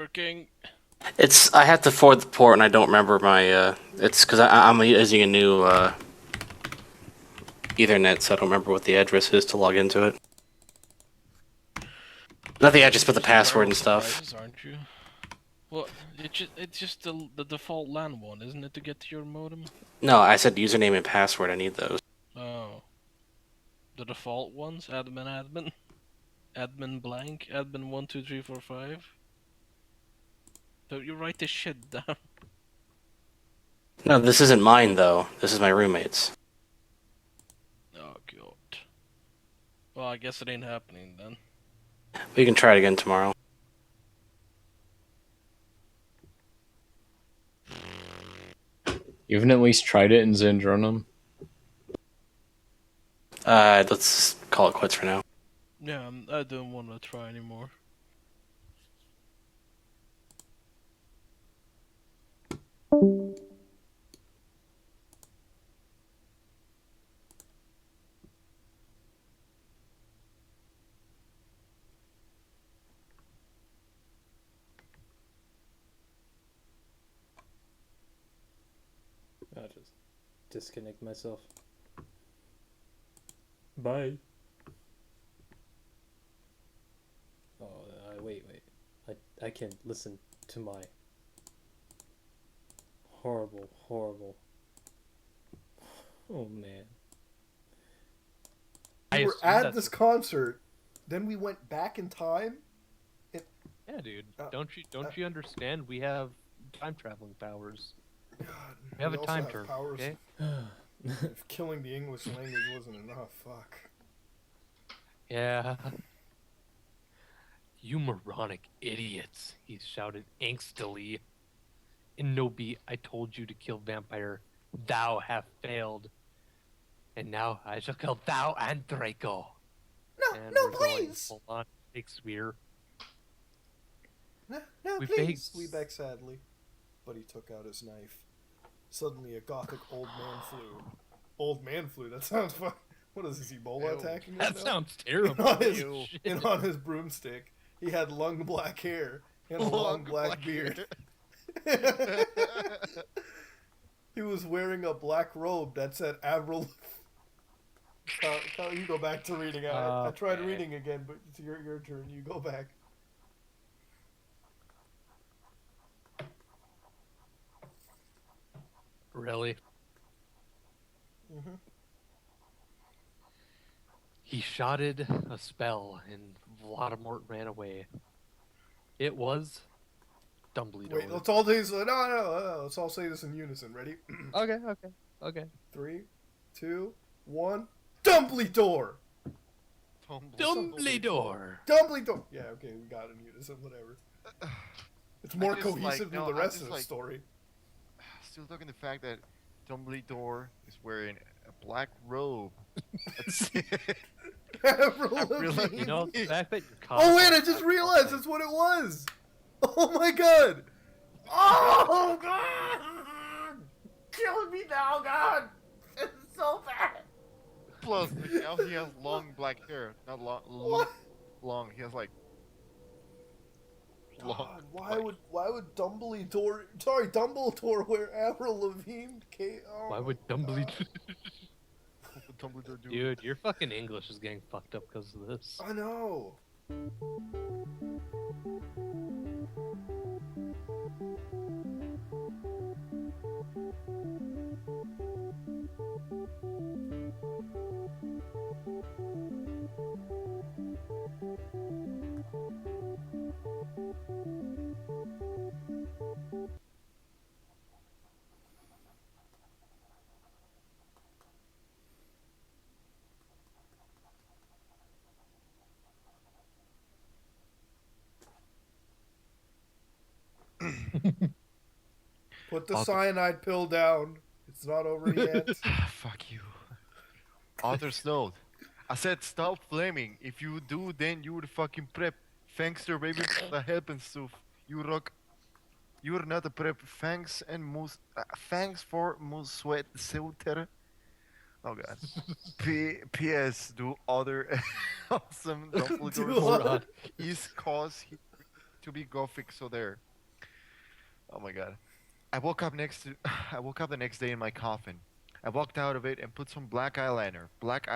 working. I had to forward the port and I don't remember my, it's because I'm using a new, Ethernet, so I don't remember what the address is to log into it. Not the address, but the password and stuff. Devices, aren't you? Well, it's just the default LAN one, isn't it, to get to your modem? No, I said username and password, I need those. Oh. The default ones? Admin. Admin blank? Admin 12345? Don't you write this shit down? No, this isn't mine, though. This is my roommate's. Oh, God. Well, I guess it ain't happening then. We can try it again tomorrow. You haven't at least tried it in Zandronum? Let's call it quits for now. Yeah, I don't want to try anymore. I'll just disconnect myself. Bye. Oh, wait. I can't listen to my horrible. Oh man. We were at this concert, then we went back in time. Yeah, dude. Don't you understand? We have time traveling powers. God, We have a also time have turn. powers. Okay. If killing the English language wasn't enough, fuck. Yeah. You moronic idiots! He shouted angstily. In no beat, I told you to kill vampire. Thou have failed. And now I shall kill thou and Draco. No, And no, we're going please. full on Shakespeare. No, We please. faked- Leebeck sadly, but he took out his knife. Suddenly, a gothic old man flew. Old man flew. That sounds fun. What is this, Ebola Ew. attacking us That now? sounds terrible. And on his, Ew. and on his broomstick, he had long black hair and a long black beard. He was wearing a black robe that said Avril. Kyle, you go back to reading. I tried Okay. reading again, but it's your turn. You go back. Really? Mm-hmm. He shotted a spell, and Voldemort ran away. It was Dumbledore. Wait, let's all do this. No. Let's all say this in unison. Ready? Okay. 3, 2, 1. Dumbledore. Dumbledore. Dumbledore. Yeah, okay, we got it in unison. Whatever. It's more just, like, cohesive no, than the I rest just, of the like- story. Still talking the fact that Dumbledore is wearing a black robe. That's it. Avril really- Lavigne. You know, the fact that you're Oh wait, I just realized that's what it was. Oh my god. Oh god. Killing me now, God. It's so bad. Plus, now he has long black hair. Not long. What? Long. He has like. God, why would Dumbledore wear Avril Lavigne? Oh Why would my Dumbledore? God. What would Dumbledore do? Dude, your fucking English is getting fucked up because of this. I know. Put the cyanide pill down. It's not over yet. Fuck you. Author's note. I said stop flaming. If you do, then you would fucking prep. Thanks to baby for the help and stuff. You rock. You're not a prep. Thanks and moose. Thanks for moose sweat filter. Oh god. P.S. Do other awesome Do Dumbledore other- is cause he to be gothic, so there. Oh my god. I woke up I woke up the next day in my coffin. I walked out of it and put some black eyeliner, black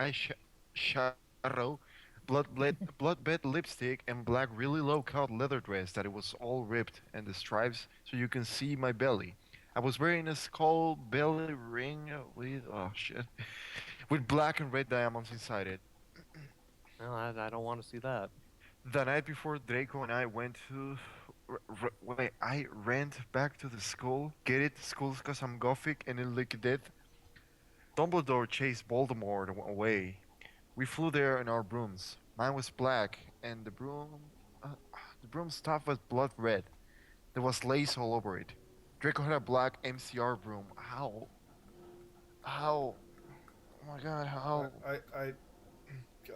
shadow, blood bed lipstick, and black really low cut leather dress that it was all ripped and the stripes so you can see my belly. I was wearing a skull belly ring with oh shit, with black and red diamonds inside it. Well, I don't want to see that. The night before Draco and I went to wait, I ran back to the school. Get it? School's cause I'm gothic and in like death. Dumbledore chased Voldemort away. We flew there in our brooms. Mine was black, and uh, the broom's top was blood red. There was lace all over it. Draco had a black MCR broom. How? How? Oh my god! How?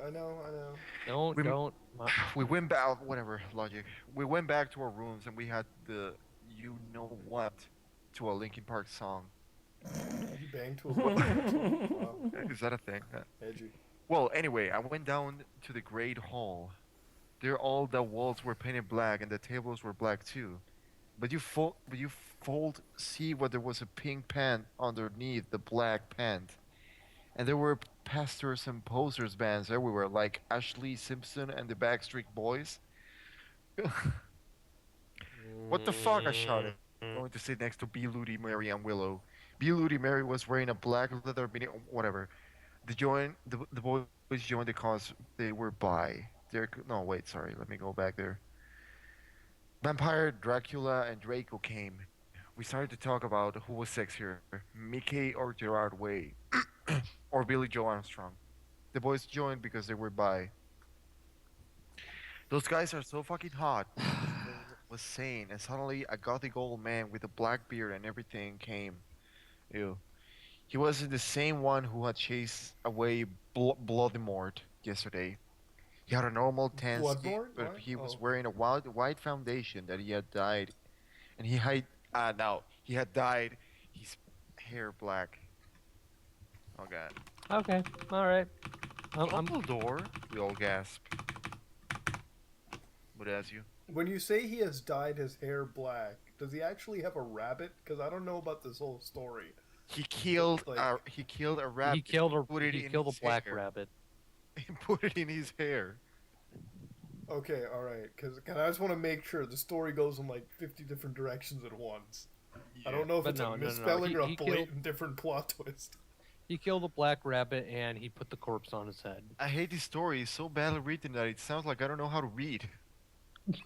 I know. Don't, We- don't. We went back. Whatever logic. We went back to our rooms, and we had the you know what to a Linkin Park song. You banged to a wow, Is that a thing? edgy. Well, anyway, I went down to the Great Hall. There, all the walls were painted black, and the tables were black too. But you see what there was a pink pant underneath the black pant, and there were pastors and posters bands everywhere, like Ashley Simpson and the Backstreet Boys. What the fuck? I shouted. Going to sit next to B. Ludi, Mary, and Willow. B. Ludi Mary was wearing a black leather mini, whatever. The boys joined the cause they were bi. No, wait, sorry, let me go back there. Vampire, Dracula, and Draco came. We started to talk about who was sexier, Mickey or Gerard Way, or Billy Joe Armstrong. The boys joined because they were bi. Those guys are so fucking hot. Was saying, and suddenly a gothic old man with a black beard and everything came. Ew. He wasn't the same one who had chased away Bloodmort yesterday. He had a normal tan skin, Bloodborne? but What? he was Oh. wearing a white foundation that he had dyed, and he had dyed his hair black. Oh god. Okay, all right. I'm Dumbledore, we all gasp. But as you. When you say he has dyed his hair black, does he actually have a rabbit? Because I don't know about this whole story. He killed Like- a rabbit. he killed put it he in killed a his black hair. rabbit. He put it in his hair. Okay, alright. Because I just want to make sure the story goes in like 50 different directions at once. I don't know if But it's no, a no, no. misspelling He- or a he killed- blatant different plot twist. He killed a black rabbit and he put the corpse on his head. I hate this story. It's so badly written that it sounds like I don't know how to read.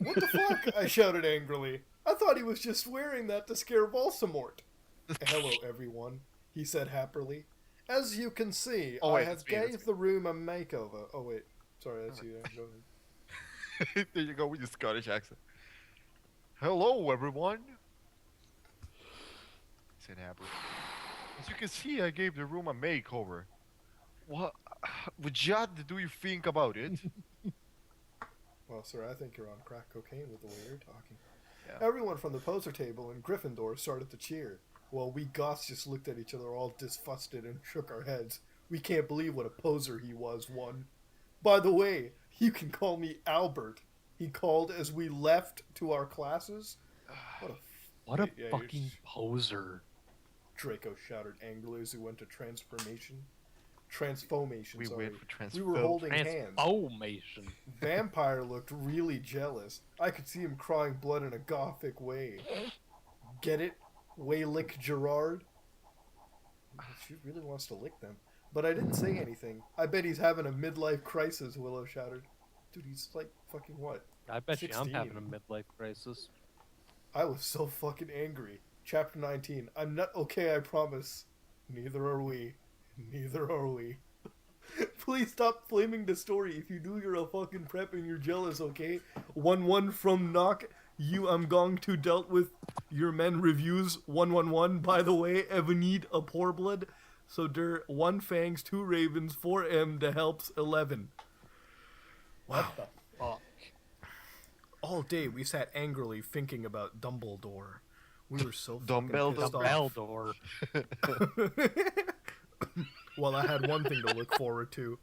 What the fuck? I shouted angrily. I thought he was just wearing that to scare Voldemort. Hello, everyone, he said happily. As you can see, Oh, I wait, have that's me, that's gave the room a makeover. Oh, wait. Sorry, that's you. Go ahead. There you go with your Scottish accent. Hello, everyone. Said happily. As you can see, I gave the room a makeover. What do you think about it? Well, sir, I think you're on crack cocaine with the way you're talking. Yeah. Everyone from the poster table in Gryffindor started to cheer, while we Goths just looked at each other all disgusted and shook our heads. We can't believe what a poser he was, one. By the way, you can call me Albert. He called as we left to our classes. What a Yeah, you're fucking just- poser. Draco shouted angrily as we went to transformation. Transformation, We sorry. went for We were holding hands. Transformation. Vampire looked really jealous. I could see him crying blood in a gothic way. Get it? Way lick Gerard? She really wants to lick them. But I didn't say anything. I bet he's having a midlife crisis, Willow shouted. Dude, he's like fucking what? I bet you I'm 16. having a midlife crisis. I was so fucking angry. Chapter 19. I'm not okay, I promise. Neither are we. Neither are we. Please stop flaming the story. If you do, you're a fucking prep and you're jealous, okay? 1-1 from Knock. You am going to dealt with your men reviews 111. By the way, ever need a poor blood? So der 1 fangs, 2 ravens, 4 M the helps 11. Wow. Fuck. All day we sat angrily thinking about Dumbledore. We were so fucking Dumbledore. pissed off. Eldor. Well, I had one thing to look forward to.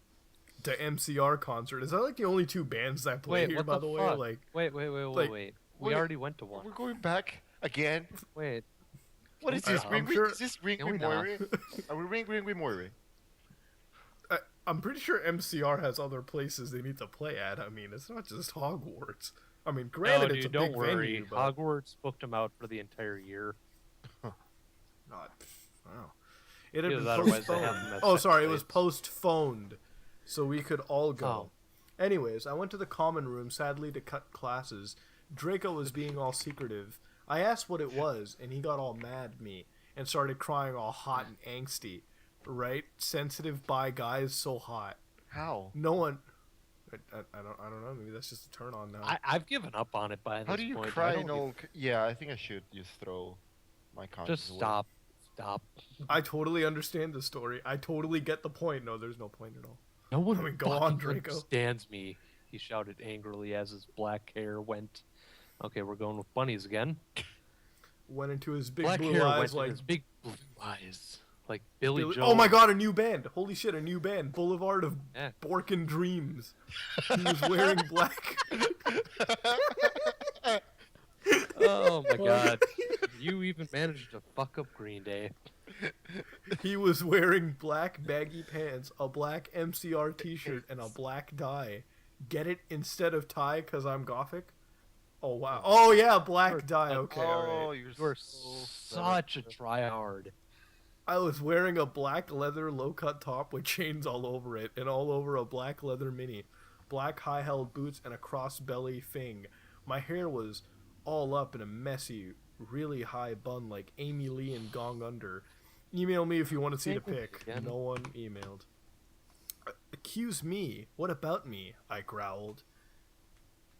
The MCR concert. Is that like the only 2 bands that play Wait, here, what by the the way? fuck? Like, Wait. like, We Wait, already went to one. We're going back again. Wait. What is Can we this? stop? Ring, I'm sure- Is this Ring Can we with not? Moira? Are we Ring with Moira? I'm pretty sure MCR has other places they need to play at. I mean, it's not just Hogwarts. I mean, No, granted, dude, it's a don't big worry. venue, but Hogwarts booked him out for the entire year. not. Wow. It had Either been that or otherwise they have postponed. them at Oh, set sorry, it was dates. postponed, so we could all go. Oh. Anyways, I went to the common room, sadly, to cut classes. Draco was being all secretive. I asked what it was, and he got all mad at me and started crying all hot and angsty. Right? Sensitive by guys so hot. How? No one. I don't know. Maybe that's just a turn on now. I've given up on it by this How do you point. cry? I don't No. Yeah, I think I should just throw my conscience Just away. stop. Stop. I totally understand the story. I totally get the point. No, there's no point at all. No one I mean, go fucking on, Draco. understands me. He shouted angrily as his black hair went. Okay, we're going with bunnies again. Went into his big Black blue hair eyes went in like his big blue eyes, like Billy Billy- Joe. Oh my god, a new band! Holy shit, a new band! Boulevard of Yeah. Borkin Dreams. He was wearing black. Oh my god. You even managed to fuck up Green Day. He was wearing black baggy pants, a black MCR t-shirt, and a black dye. Get it instead of tie because I'm gothic? Oh wow. Oh yeah, black dye. Okay, Oh, alright. you're You are so such a tryhard. I was wearing a black leather low-cut top with chains all over it, and all over a black leather mini, black high-held boots, and a cross-belly thing. My hair was all up in a messy, really high bun like Amy Lee in Gong Under. Email me if you want to see the pic. Again. No one emailed. Accuse me? What about me? I growled.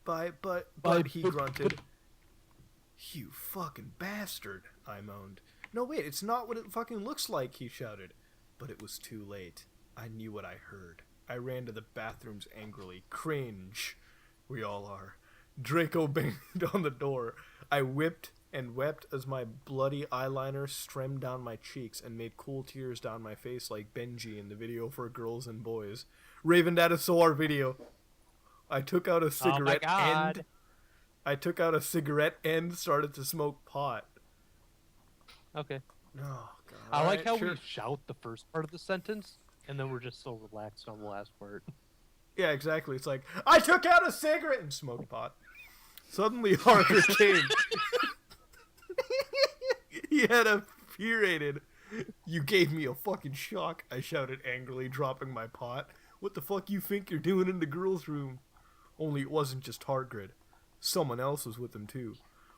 But he grunted. You fucking bastard, I moaned. No, wait, it's not what it fucking looks like, he shouted. But it was too late. I knew what I heard. I ran to the bathrooms angrily. Cringe. We all are. Draco banged on the door. I whipped and wept as my bloody eyeliner streamed down my cheeks and made cool tears down my face like Benji in the video for Girls and Boys. Raven, that is so our video. I took out a cigarette God. end. I took out a cigarette end, started to smoke pot. Okay. Oh, God. I like Alright, how sure. we shout the first part of the sentence, and then we're just so relaxed on the last part. Yeah, exactly. It's like, I took out a cigarette and smoked pot. Suddenly, Harker came. He had a furiated. You gave me a fucking shock, I shouted angrily, dropping my pot. What the fuck you think you're doing in the girls' room? Only it wasn't just Hardgrid. Someone else was with him, too.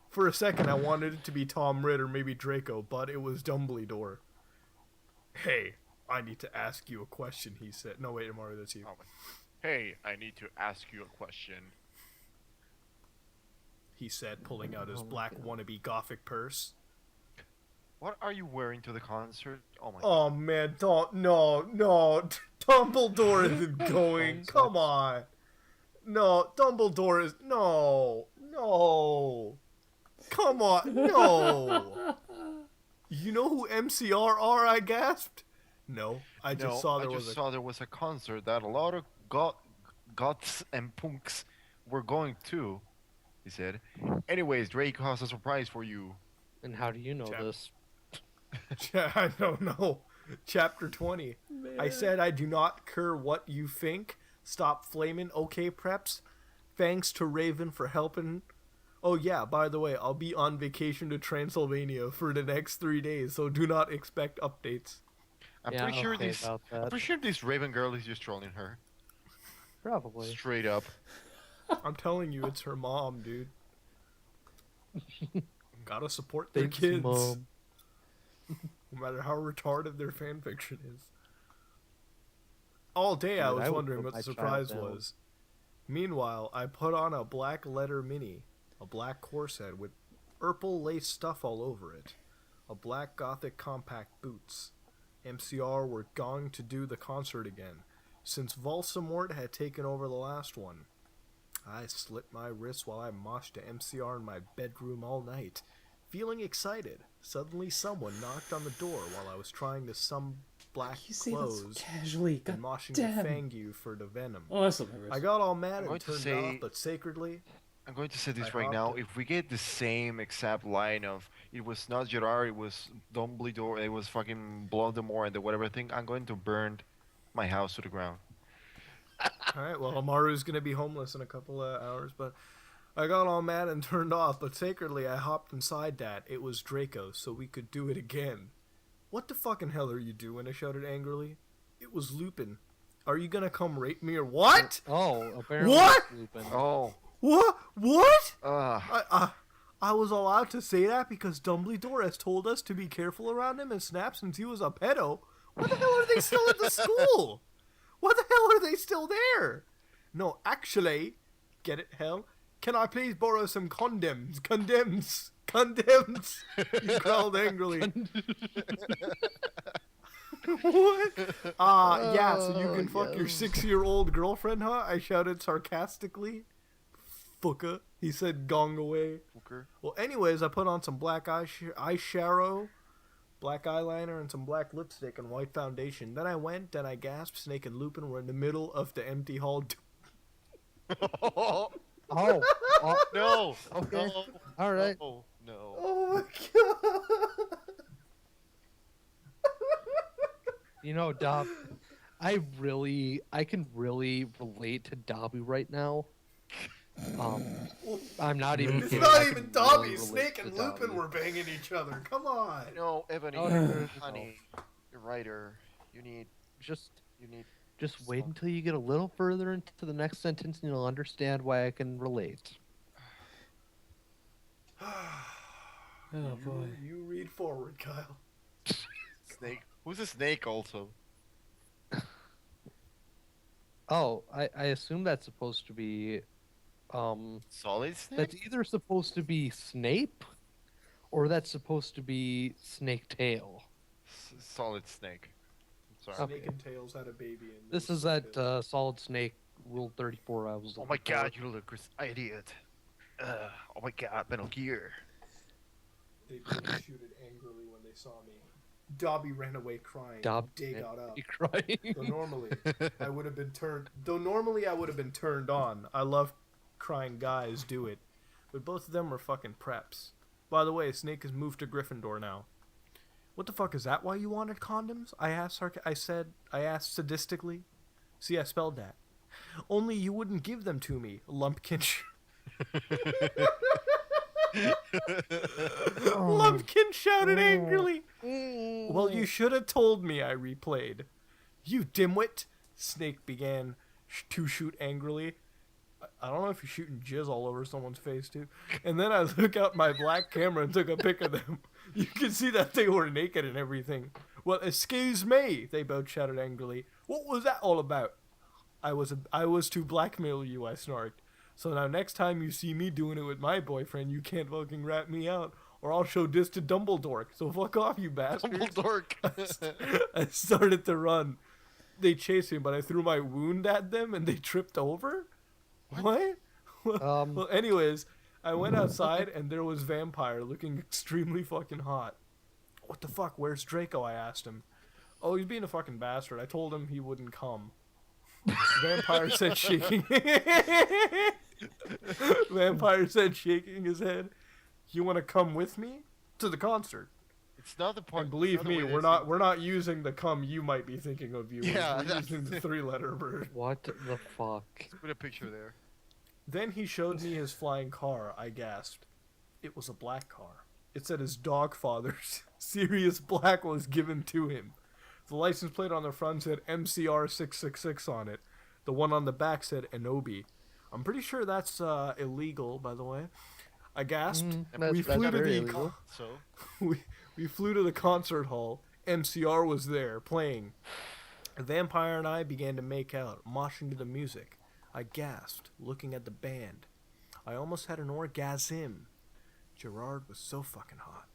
For a second, I wanted it to be Tom Ridd or maybe Draco, but it was Dumbledore. Hey, I need to ask you a question, he said. No, wait, Mario, that's you. Oh, hey, I need to ask you a question. He said, pulling out his black wannabe gothic purse. What are you wearing to the concert? Oh my god. Oh man, no, Dumbledore isn't going. Come on, no, Dumbledore is no. Come on, no. You know who MCR are? I gasped. No, I just saw there was a. saw there was a concert that a lot of goths and punks were going to. He said. Anyways, Drake has a surprise for you. And how do you know Chap- this? I don't know. Chapter 20. I said I do not care what you think. Stop flaming, okay, preps? Thanks to Raven for helping. Oh yeah, by the way, I'll be on vacation to Transylvania for the next 3 days, so do not expect updates. I'm Yeah, pretty sure okay this. about I'm that. pretty sure this Raven girl is just trolling her. Probably. Straight up. I'm telling you, it's her mom, dude. Gotta support their Thanks, kids. Mom. No matter how retarded their fanfiction is. All day I Dude, was I would wondering put what my the surprise child down. was. Meanwhile, I put on a black leather mini, a black corset with purple lace stuff all over it, a black gothic compact boots. MCR were going to do the concert again, since Volsamort had taken over the last one. I slit my wrists while I moshed to MCR in my bedroom all night. Feeling excited, suddenly someone knocked on the door while I was trying to black You say that so clothes casually. God and moshing damn. to fang you for the venom. Oh, that's not my wrist. I got all mad I'm and going to turned say- off, but sacredly, I'm going to say I this right now. hopped it. If we get the same exact line of it was not Gerard, it was Dumbledore, it was fucking Voldemort and the whatever thing, I'm going to burn my house to the ground. All right, well, Amaru's gonna be homeless in a couple of hours, but I got all mad and turned off. But sacredly, I hopped inside that. It was Draco, so we could do it again. What the fucking hell are you doing? I shouted angrily. It was Lupin. Are you gonna come rape me or what? Oh, apparently What? it's Lupin. Oh, What? What? uh, I was allowed to say that because Dumbledore has told us to be careful around him and Snap since he was a pedo. What the hell are they still at the school? What the hell are they still there? No, actually, get it, hell? Can I please borrow some condoms? Condoms! Condoms! You growled angrily. What? Yeah, so you can fuck your 6-year-old girlfriend, huh? I shouted sarcastically. Fucker, he said gong away. fucker. Well, anyways, I put on some black eyeshadow, black eyeliner, and some black lipstick and white foundation. Then I went and I gasped. Snake and Lupin were in the middle of the empty hall. Oh, No. Okay. No. all right. No. No. Oh my god! You know, Dob, I can really relate to Dobby right now. I'm not even It's kidding. not I even can Dobby. really relate Snake to and Lupin Dobby. were banging each other. Come on. No, Ebony, Oh, no. honey, you're writer. You need. Just You need. wait until you get a little further into the next sentence and you'll understand why I can relate. Oh boy. You read forward, Kyle. Snake. Who's a snake also? Oh, I assume that's supposed to be Solid snake? that's either supposed to be Snape or that's supposed to be Snake Tail. Solid snake. I'm sorry. Snake and Tails had a baby. And This is that Solid Snake Rule 34 I was Oh my looking for. god, you little idiot. Oh my god, Metal Gear. They didn't shoot it angrily when they saw me. Dobby ran away crying. Dob- Day got up. You crying? Though normally I would have been turned on. I love crying guys do it. But both of them were fucking preps. By the way, Snake has moved to Gryffindor now. What the fuck is that? Why you wanted condoms? I asked sadistically. See, I spelled that. Only you wouldn't give them to me, Lumpkin. Lumpkin shouted angrily. Well, you should have told me, I replayed. You dimwit! Snake began to shoot angrily. I don't know if you're shooting jizz all over someone's face, too. And then I took out my black camera and took a pic of them. You can see that they were naked and everything. Well, excuse me, they both shouted angrily. What was that all about? I was to blackmail you, I snarked. So now next time you see me doing it with my boyfriend, you can't fucking rat me out, or I'll show this to Dumbledore. So fuck off, you bastards. Dumbledore. I started to run. They chased me, but I threw my wound at them and they tripped over? What? Well, anyways, I went outside and there was Vampire looking extremely fucking hot. What the fuck? Where's Draco? I asked him. Oh, he's being a fucking bastard. I told him he wouldn't come. Vampire said shaking. Vampire said shaking his head. You want to come with me to the concert? It's not the part. And believe it's not me, the way we're they not say we're not using the come you might be thinking of viewers. Yeah, we're that's using the 3-letter word. What the fuck? it. Put a picture there. Then he showed me his flying car. I gasped. It was a black car. It said his dog father's Sirius Black was given to him. The license plate on the front said MCR 666 on it. The one on the back said Enobi. I'm pretty sure that's illegal, by the way. I gasped. We flew to very the illegal. So. we flew to the concert hall. MCR was there playing. The vampire and I began to make out, moshing to the music. I gasped, looking at the band. I almost had an orgasm. Gerard was so fucking hot.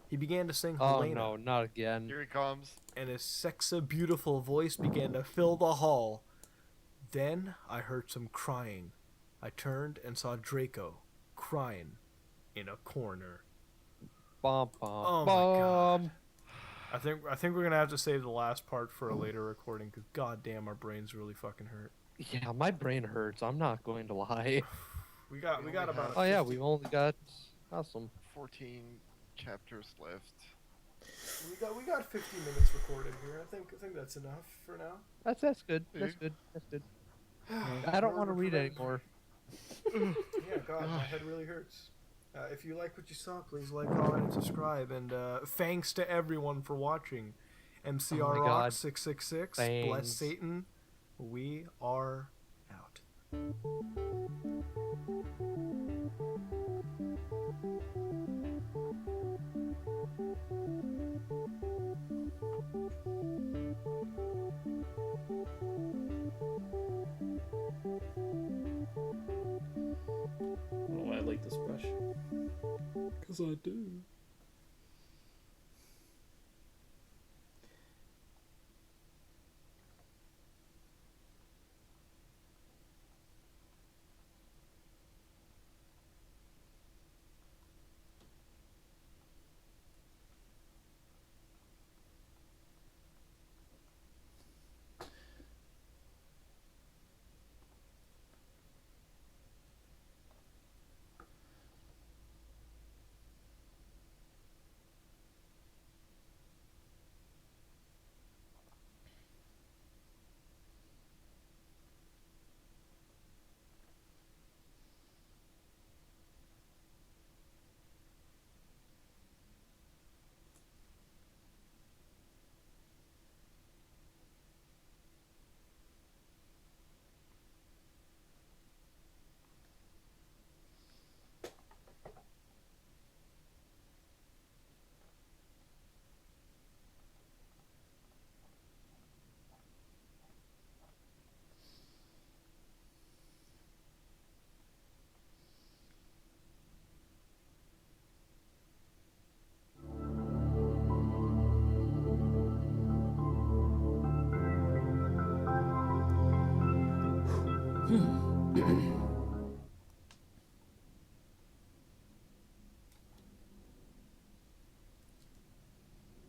He began to sing Oh Helena, no, not again. Here it comes. and his sexy, beautiful voice began to fill the hall. Then I heard some crying. I turned and saw Draco, crying, in a corner. Bum, bum, Oh my God. bum. I think we're gonna have to save the last part for a later recording, because goddamn, our brains really fucking hurt. Yeah, my brain hurts. I'm not going to lie. We got only about. have- Oh yeah, we've only got awesome. 14 chapters left. We got 50 minutes recorded here. I think that's enough for now. That's good. That's good. That's good. I don't want to read anymore. Yeah, God, my head really hurts. If you like what you saw, please like, comment, and subscribe. And thanks to everyone for watching. MCR Oh my Rock God. 666. Thanks. Bless Satan. We are out. I don't know why I like this brush. Because I do.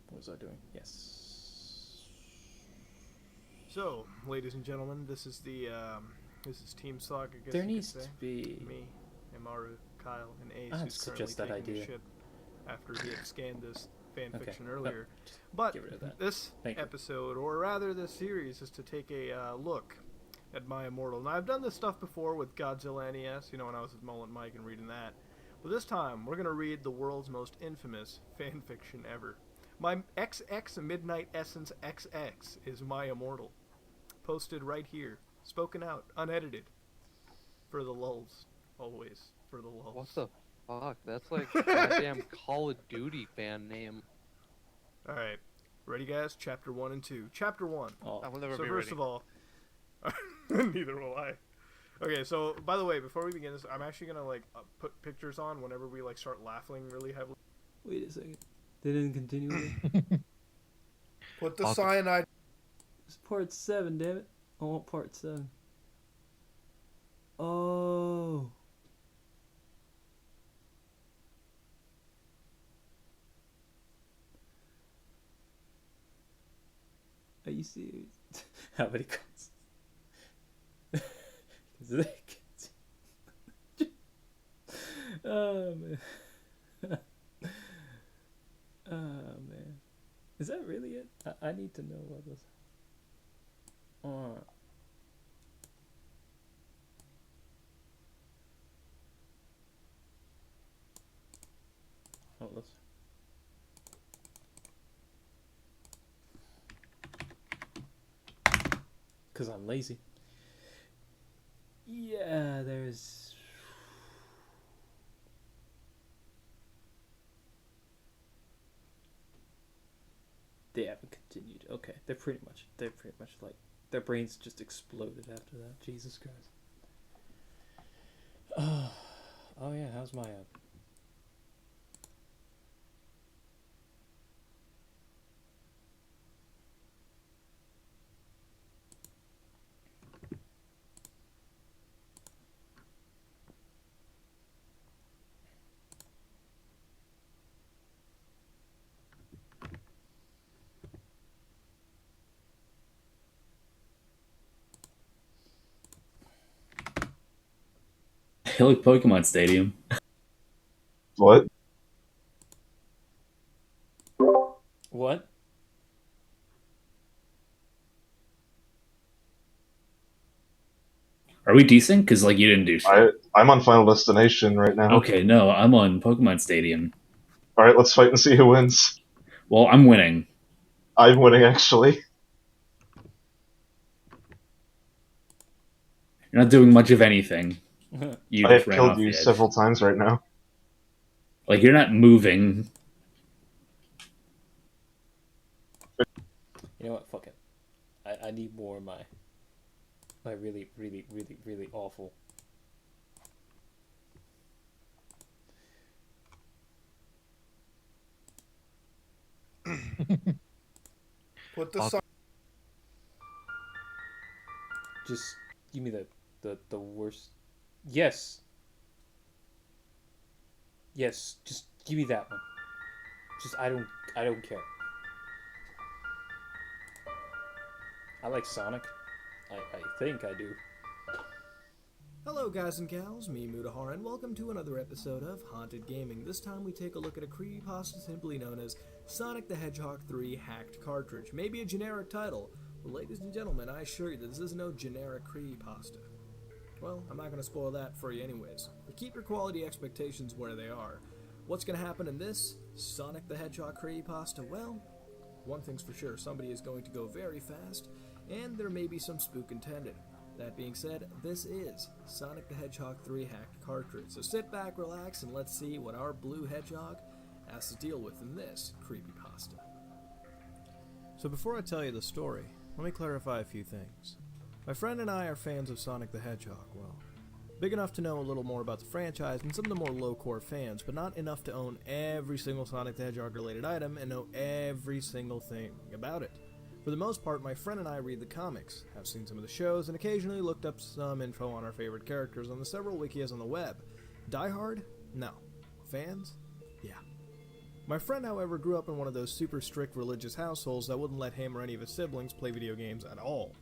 What was I doing? Yes. So, ladies and gentlemen, this is Team Sock. I guess There you needs could to say. be. Me, Amaru, Kyle, and Ace, I'd who's currently suggest that taking the idea. ship after he had scanned this fan Okay. fiction Oh, earlier. just But get rid of that. this Thank you. episode, or rather this series, is to take a look at My Immortal. Now, I've done this stuff before with Godzilla NES, you know, when I was with Mullet Mike and reading that. But this time, we're going to read the world's most infamous fan fiction ever. My XX Midnight Essence XX is My Immortal. Posted right here. Spoken out. Unedited. For the lulz. Always. For the lulz. What the fuck? That's like goddamn Call of Duty fan name. Alright. Ready, guys? Chapter 1 and 2. Chapter 1. Oh, I will never So be first ready. of all... neither will I. Okay, so, by the way, before we begin this, I'm actually gonna, like, put pictures on whenever we, like, start laughing really heavily. wait a second. They didn't continue. Put the Awesome. cyanide... It's part 7, damn it. I want part 7. Oh. Are you serious? How many calls? Oh man. Oh man. Is that really it? I need to know what this. Oh. Oh, let's. Because I'm lazy. Yeah, there's. They haven't continued. Okay, they're pretty much like their brains just exploded after that. Jesus Christ. Oh yeah, how's my like Pokemon Stadium. What? What? Are we decent? Because like you didn't do shit. I'm on Final Destination right now. Okay, no, I'm on Pokemon Stadium. All right, let's fight and see who wins. Well, I'm winning. I'm winning, actually. You're not doing much of anything. You I have just ran killed off you the edge. several times right now. Like you're not moving. You know what? Fuck it. I need more of my really, really, really, really awful. Put the I'll- sign. Just give me the worst. Yes. Yes. Just give me that one. Just I don't care. I like Sonic. I think I do. Hello guys and gals, me Mudahar, and welcome to another episode of Haunted Gaming. This time we take a look at a creepypasta simply known as Sonic the Hedgehog 3 Hacked Cartridge. Maybe a generic title, but ladies and gentlemen, I assure you that this is no generic creepypasta. Well, I'm not going to spoil that for you anyways, but keep your quality expectations where they are. What's going to happen in this Sonic the Hedgehog creepypasta? Well, one thing's for sure, somebody is going to go very fast, and there may be some spook intended. That being said, this is Sonic the Hedgehog 3 Hacked Cartridge, so sit back, relax, and let's see what our blue hedgehog has to deal with in this creepypasta. So before I tell you the story, let me clarify a few things. My friend and I are fans of Sonic the Hedgehog, well, big enough to know a little more about the franchise than some of the more low-core fans, but not enough to own every single Sonic the Hedgehog related item and know every single thing about it. For the most part, my friend and I read the comics, have seen some of the shows, and occasionally looked up some info on our favorite characters on the several wikis on the web. Die Hard? No. Fans? Yeah. My friend, however, grew up in one of those super strict religious households that wouldn't let him or any of his siblings play video games at all.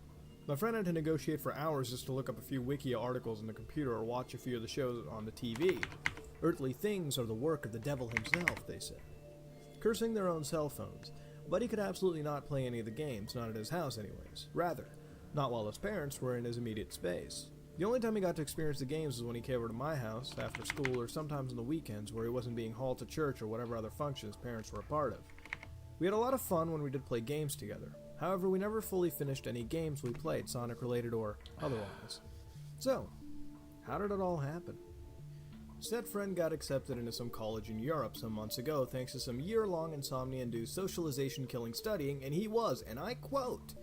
My friend had to negotiate for hours just to look up a few wiki articles on the computer or watch a few of the shows on the TV. Earthly things are the work of the devil himself, they said. Cursing their own cell phones. But he could absolutely not play any of the games, not at his house anyways. Rather, not while his parents were in his immediate space. The only time he got to experience the games was when he came over to my house, after school, or sometimes on the weekends where he wasn't being hauled to church or whatever other function his parents were a part of. We had a lot of fun when we did play games together. However, we never fully finished any games we played, Sonic related or otherwise. So, how did it all happen? Said friend got accepted into some college in Europe some months ago thanks to some year-long insomnia-induced socialization-killing studying, and he was, and I quote,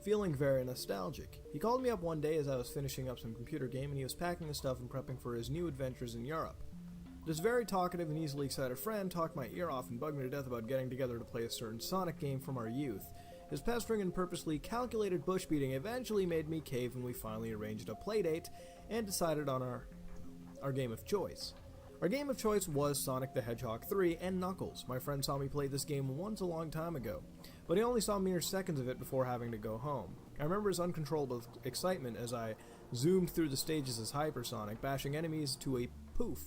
feeling very nostalgic. He called me up one day as I was finishing up some computer game and he was packing his stuff and prepping for his new adventures in Europe. This very talkative and easily excited friend talked my ear off and bugged me to death about getting together to play a certain Sonic game from our youth. His pestering and purposely calculated bush beating eventually made me cave when we finally arranged a playdate and decided on our game of choice. Our game of choice was Sonic the Hedgehog 3 and Knuckles. My friend saw me play this game once a long time ago, but he only saw mere seconds of it before having to go home. I remember his uncontrollable excitement as I zoomed through the stages as Hypersonic, bashing enemies to a poof,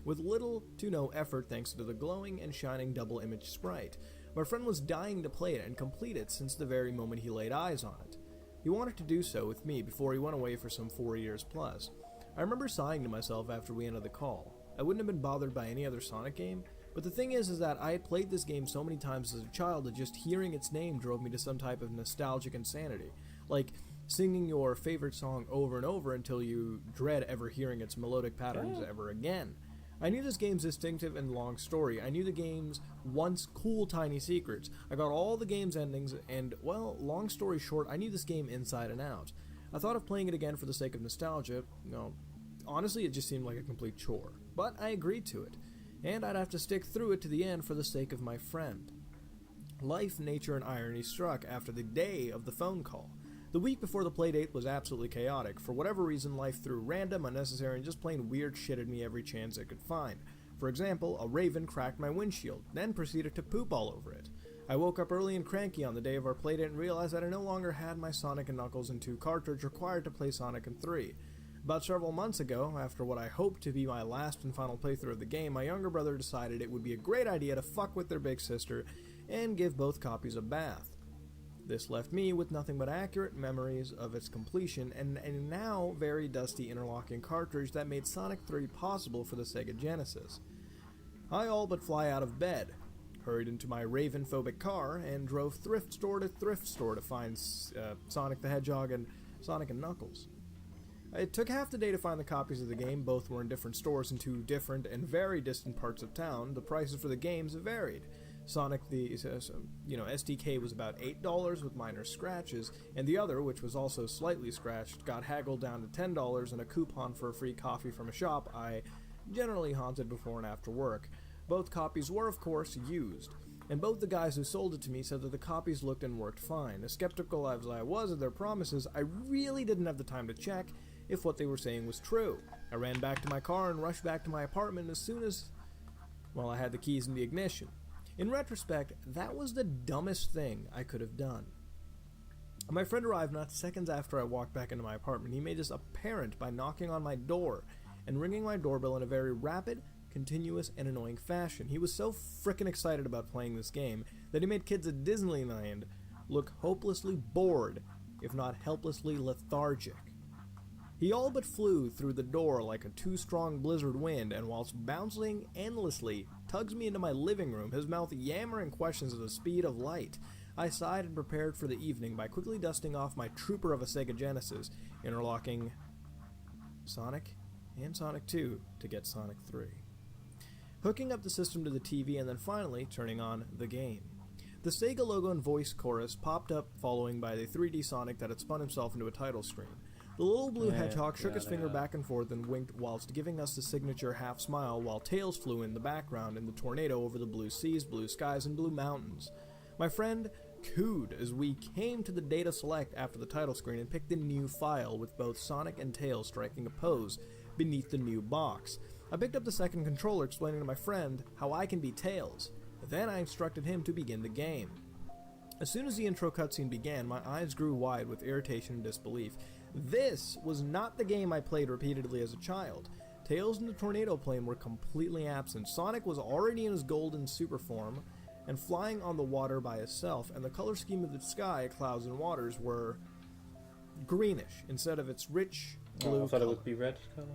with little to no effort thanks to the glowing and shining double image sprite. My friend was dying to play it and complete it since the very moment he laid eyes on it. He wanted to do so with me before he went away for some 4 years plus. I remember sighing to myself after we ended the call. I wouldn't have been bothered by any other Sonic game, but the thing is that I had played this game so many times as a child that just hearing its name drove me to some type of nostalgic insanity. Like singing your favorite song over and over until you dread ever hearing its melodic patterns ever again. I knew this game's distinctive and long story. I knew the game's once cool tiny secrets. I got all the game's endings, and, well, long story short, I knew this game inside and out. I thought of playing it again for the sake of nostalgia. No, honestly, it just seemed like a complete chore. But I agreed to it, and I'd have to stick through it to the end for the sake of my friend. Life, nature, and irony struck after the day of the phone call. The week before the playdate was absolutely chaotic. For whatever reason, life threw random, unnecessary, and just plain weird shit at me every chance it could find. For example, a raven cracked my windshield, then proceeded to poop all over it. I woke up early and cranky on the day of our playdate and realized that I no longer had my Sonic and Knuckles and 2 cartridge required to play Sonic and 3. About several months ago, after what I hoped to be my last and final playthrough of the game, my younger brother decided it would be a great idea to fuck with their big sister and give both copies a bath. This left me with nothing but accurate memories of its completion and a now very dusty interlocking cartridge that made Sonic 3 possible for the Sega Genesis. I all but fly out of bed, hurried into my Raven-phobic car, and drove thrift store to thrift store to find Sonic the Hedgehog and Sonic and Knuckles. It took half the day to find the copies of the game. Both were in different stores in two different and very distant parts of town. The prices for the games varied. Sonic, the SDK was about $8 with minor scratches, and the other, which was also slightly scratched, got haggled down to $10 and a coupon for a free coffee from a shop I generally haunted before and after work. Both copies were, of course, used, and both the guys who sold it to me said that the copies looked and worked fine. As skeptical as I was of their promises, I really didn't have the time to check if what they were saying was true. I ran back to my car and rushed back to my apartment as soon as, well, I had the keys in the ignition. In retrospect, that was the dumbest thing I could have done. My friend arrived not seconds after I walked back into my apartment. He made this apparent by knocking on my door and ringing my doorbell in a very rapid, continuous, and annoying fashion. He was so frickin' excited about playing this game that he made kids at Disneyland look hopelessly bored, if not helplessly lethargic. He all but flew through the door like a too-strong blizzard wind, and whilst bouncing endlessly, tugs me into my living room, his mouth yammering questions at the speed of light. I sighed and prepared for the evening by quickly dusting off my trooper of a Sega Genesis, interlocking Sonic and Sonic 2 to get Sonic 3. Hooking up the system to the TV and then finally turning on the game. The Sega logo and voice chorus popped up, following by the 3D Sonic that had spun himself into a title screen. The little blue hedgehog shook his finger back and forth and winked whilst giving us the signature half smile, while Tails flew in the background in the tornado over the blue seas, blue skies, and blue mountains. My friend cooed as we came to the data select after the title screen and picked the new file, with both Sonic and Tails striking a pose beneath the new box. I picked up the second controller, explaining to my friend how I can be Tails. Then I instructed him to begin the game. As soon as the intro cutscene began, my eyes grew wide with irritation and disbelief. This was not the game I played repeatedly as a child. Tails and the tornado plane were completely absent. Sonic was already in his golden super form and flying on the water by himself, and the color scheme of the sky, clouds, and waters were greenish instead of its rich blue I thought color. it would be red color.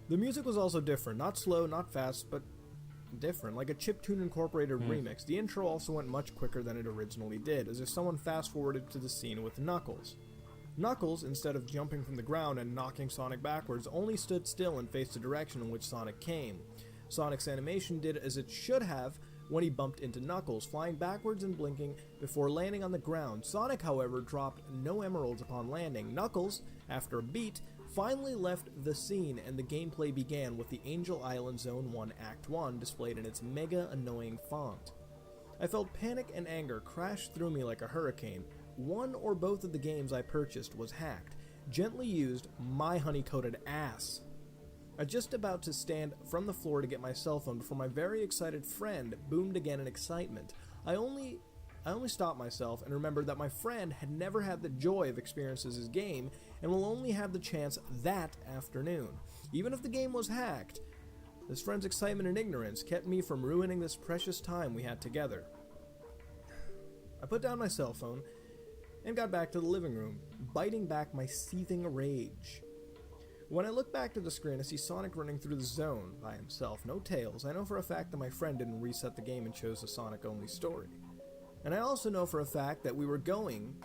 The music was also different, not slow, not fast, but different, like a chiptune incorporated remix. The intro also went much quicker than it originally did, as if someone fast-forwarded to the scene with Knuckles. Knuckles, instead of jumping from the ground and knocking Sonic backwards, only stood still and faced the direction in which Sonic came. Sonic's animation did as it should have when he bumped into Knuckles, flying backwards and blinking before landing on the ground. Sonic, however, dropped no emeralds upon landing. Knuckles, after a beat, finally left the scene, and the gameplay began with the Angel Island Zone 1 Act 1 displayed in its mega annoying font. I felt panic and anger crash through me like a hurricane. One or both of the games I purchased was hacked, gently used my honey-coated ass. I was just about to stand from the floor to get my cell phone before my very excited friend boomed again in excitement. I only stopped myself and remembered that my friend had never had the joy of experiencing his game and will only have the chance that afternoon. Even if the game was hacked, this friend's excitement and ignorance kept me from ruining this precious time we had together. I put down my cell phone and got back to the living room, biting back my seething rage. When I look back to the screen, I see Sonic running through the zone by himself, no Tails. I know for a fact that my friend didn't reset the game and chose the Sonic-only story. And I also know for a fact that we were going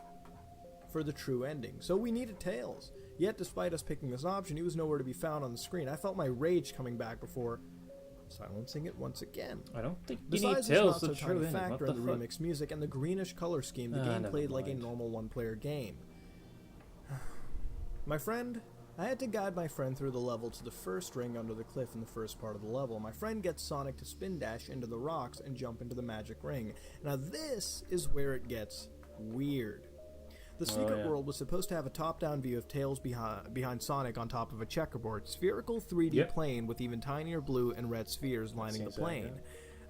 for the true ending, so we needed Tails. Yet, despite us picking this option, he was nowhere to be found on the screen. I felt my rage coming back before silencing it once again. I don't think you Besides need this Tails not to so tiny true end. factor What in the the fuck? remix music and the greenish color scheme, the game never played like a mind. normal one-player game. I had to guide my friend through the level to the first ring under the cliff in the first part of the level. My friend gets Sonic to spin dash into the rocks and jump into the magic ring. Now this is where it gets weird. The secret world was supposed to have a top-down view of Tails behind Sonic on top of a checkerboard, spherical 3D plane with even tinier blue and red spheres lining the plane.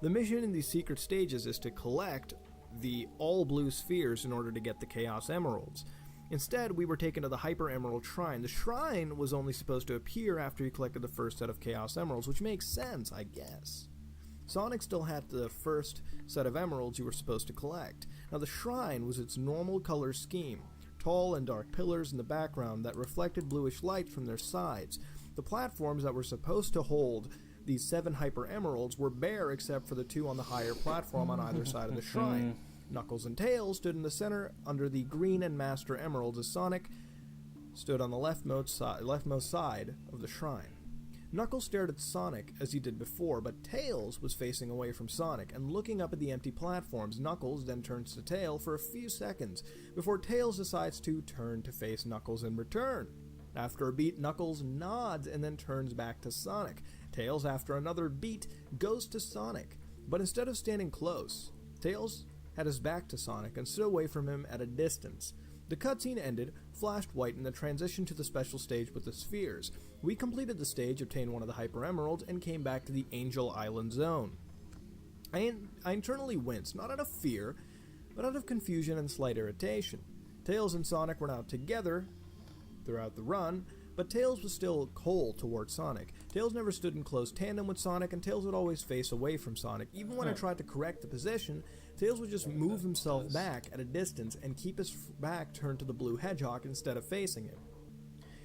The mission in these secret stages is to collect the all-blue spheres in order to get the Chaos Emeralds. Instead, we were taken to the Hyper Emerald Shrine. The shrine was only supposed to appear after you collected the first set of Chaos Emeralds, which makes sense, I guess. Sonic still had the first set of emeralds you were supposed to collect. Now, the shrine was its normal color scheme, tall and dark pillars in the background that reflected bluish light from their sides. The platforms that were supposed to hold these 7 Hyper Emeralds were bare except for the 2 on the higher platform on either side of the shrine. Knuckles and Tails stood in the center under the green and Master Emeralds as Sonic stood on the leftmost side of the shrine. Knuckles stared at Sonic as he did before, but Tails was facing away from Sonic and looking up at the empty platforms. Knuckles then turns to Tails for a few seconds before Tails decides to turn to face Knuckles in return. After a beat, Knuckles nods and then turns back to Sonic. Tails, after another beat, goes to Sonic, but instead of standing close, Tails had his back to Sonic and stood away from him at a distance. The cutscene ended, flashed white, and the transition to the special stage with the spheres. We completed the stage, obtained one of the Hyper Emeralds, and came back to the Angel Island zone. I internally winced, not out of fear, but out of confusion and slight irritation. Tails and Sonic were now together throughout the run, but Tails was still cold towards Sonic. Tails never stood in close tandem with Sonic, and Tails would always face away from Sonic. Even when I tried to correct the position, Tails would just move himself back at a distance and keep his back turned to the blue hedgehog instead of facing him.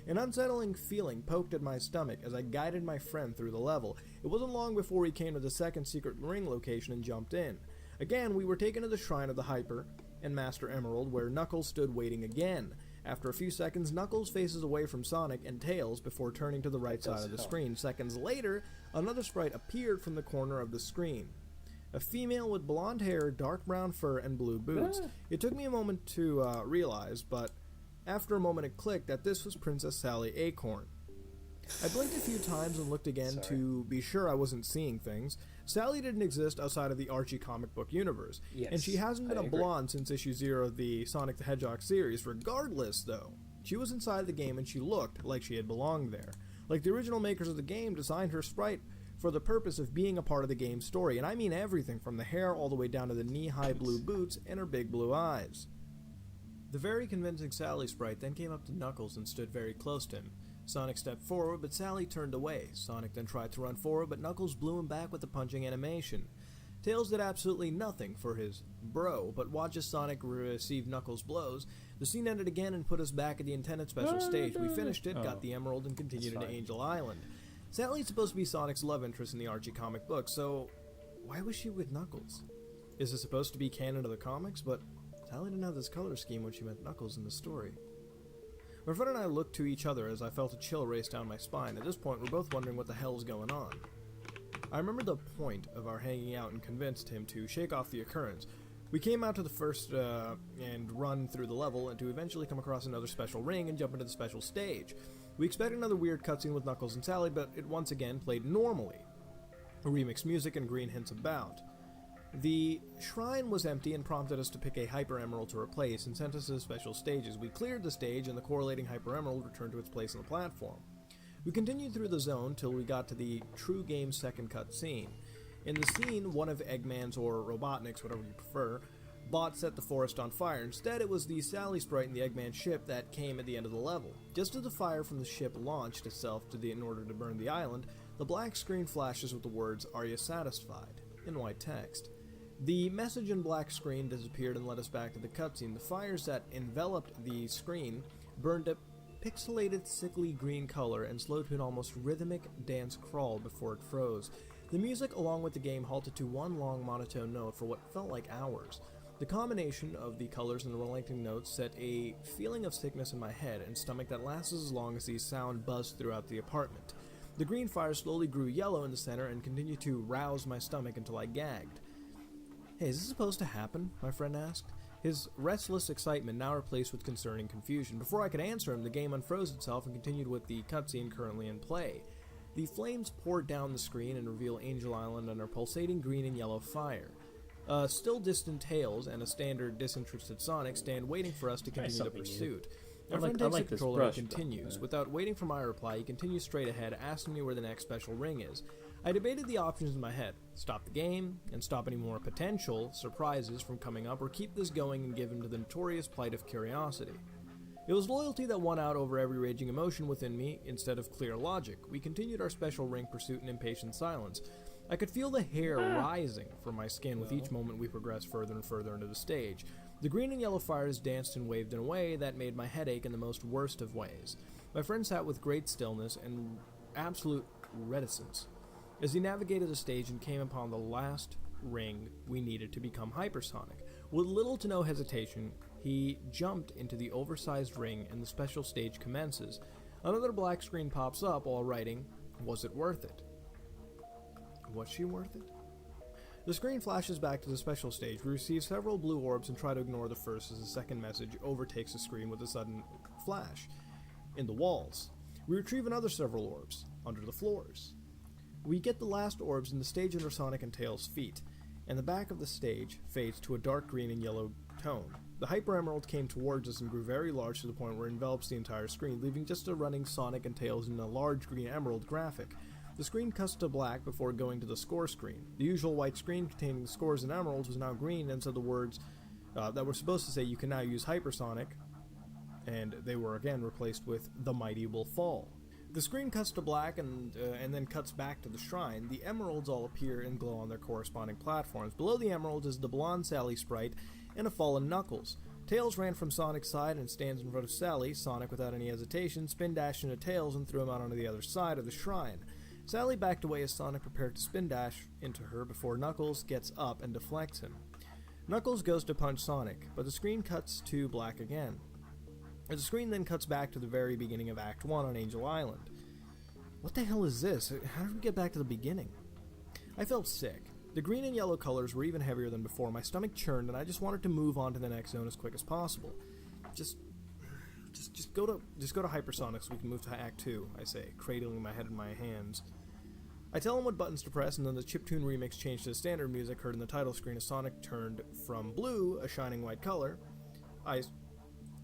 An unsettling feeling poked at my stomach as I guided my friend through the level. It wasn't long before we came to the second secret ring location and jumped in. Again, we were taken to the Shrine of the Hyper and Master Emerald, where Knuckles stood waiting again. After a few seconds, Knuckles faces away from Sonic and Tails before turning to the right side of the screen. Seconds later, another sprite appeared from the corner of the screen. A female with blonde hair, dark brown fur, and blue boots. It took me a moment to realize, but after a moment it clicked that this was Princess Sally Acorn. I blinked a few times and looked again to be sure I wasn't seeing things. Sally didn't exist outside of the Archie comic book universe, and she hasn't been a blonde since issue 0 of the Sonic the Hedgehog series. Regardless, though, she was inside the game and she looked like she had belonged there. Like the original makers of the game designed her sprite for the purpose of being a part of the game's story, and I mean everything from the hair all the way down to the knee-high blue boots and her big blue eyes. The very convincing Sally sprite then came up to Knuckles and stood very close to him. Sonic stepped forward, but Sally turned away. Sonic then tried to run forward, but Knuckles blew him back with the punching animation. Tails did absolutely nothing for his bro, but watched as Sonic receive Knuckles' blows. The scene ended again and put us back at the intended special stage. We finished it, got the emerald, and continued into Angel Island. Sally's supposed to be Sonic's love interest in the Archie comic book, so why was she with Knuckles? Is it supposed to be canon to the comics? But Sally didn't have this color scheme when she met Knuckles in the story. My friend and I looked to each other as I felt a chill race down my spine. At this point, we're both wondering what the hell is going on. I remember the point of our hanging out and convinced him to shake off the occurrence. We came out to the first and run through the level and to eventually come across another special ring and jump into the special stage. We expected another weird cutscene with Knuckles and Sally, but it once again played normally. Remixed music and green hints about. The shrine was empty and prompted us to pick a Hyper Emerald to replace and sent us to the special stages. We cleared the stage and the correlating Hyper Emerald returned to its place on the platform. We continued through the zone till we got to the true game's second cutscene. In the scene, one of Eggman's or Robotnik's, whatever you prefer, bots set the forest on fire. Instead, it was the Sally sprite in the Eggman ship that came at the end of the level. Just as the fire from the ship launched itself in order to burn the island, the black screen flashes with the words, "Are you satisfied?" in white text. The message in black screen disappeared and led us back to the cutscene. The fires that enveloped the screen burned a pixelated, sickly green color and slowed to an almost rhythmic dance crawl before it froze. The music, along with the game, halted to one long monotone note for what felt like hours. The combination of the colors and the relenting notes set a feeling of sickness in my head and stomach that lasted as long as the sound buzzed throughout the apartment. The green fire slowly grew yellow in the center and continued to rouse my stomach until I gagged. "Hey, is this supposed to happen?" my friend asked, his restless excitement now replaced with concerning confusion. Before I could answer him, the game unfroze itself and continued with the cutscene currently in play. The flames poured down the screen and reveal Angel Island under pulsating green and yellow fire. Still distant Tails and a standard disinterested Sonic stand waiting for us to continue the pursuit. My friend takes the controller and continues. Without waiting for my reply, he continues straight ahead, asking me where the next special ring is. I debated the options in my head: stop the game, and stop any more potential surprises from coming up, or keep this going and give him to the notorious plight of curiosity. It was loyalty that won out over every raging emotion within me instead of clear logic. We continued our special ring pursuit in impatient silence. I could feel the hair rising from my skin with each moment we progressed further and further into the stage. The green and yellow fires danced and waved in a way that made my head ache in the most worst of ways. My friend sat with great stillness and absolute reticence as he navigated the stage and came upon the last ring we needed to become hypersonic. With little to no hesitation, he jumped into the oversized ring and the special stage commences. Another black screen pops up while writing, "Was it worth it?" Was she worth it? The screen flashes back to the special stage. We receive several blue orbs and try to ignore the first as the second message overtakes the screen with a sudden flash. In the walls. We retrieve another several orbs, under the floors. We get the last orbs in the stage under Sonic and Tails' feet, and the back of the stage fades to a dark green and yellow tone. The Hyper Emerald came towards us and grew very large to the point where it envelops the entire screen, leaving just a running Sonic and Tails in a large green emerald graphic. The screen cuts to black before going to the score screen. The usual white screen containing the scores and emeralds was now green and said the words that were supposed to say "You can now use hypersonic," and they were again replaced with "The mighty will fall." The screen cuts to black and then cuts back to the shrine. The emeralds all appear and glow on their corresponding platforms. Below the emeralds is the blonde Sally sprite and a fallen Knuckles. Tails ran from Sonic's side and stands in front of Sally. Sonic, without any hesitation, spin dashed into Tails and threw him out onto the other side of the shrine. Sally backed away as Sonic prepared to spin dash into her before Knuckles gets up and deflects him. Knuckles goes to punch Sonic, but the screen cuts to black again. The screen then cuts back to the very beginning of Act 1 on Angel Island. What the hell is this? How did we get back to the beginning? I felt sick. The green and yellow colors were even heavier than before. My stomach churned and I just wanted to move on to the next zone as quick as possible. Just go to Hypersonic so we can move to Act 2, I say, cradling my head in my hands. I tell him what buttons to press, and then the chiptune remix changed to the standard music heard in the title screen as Sonic turned from blue, a shining white color. I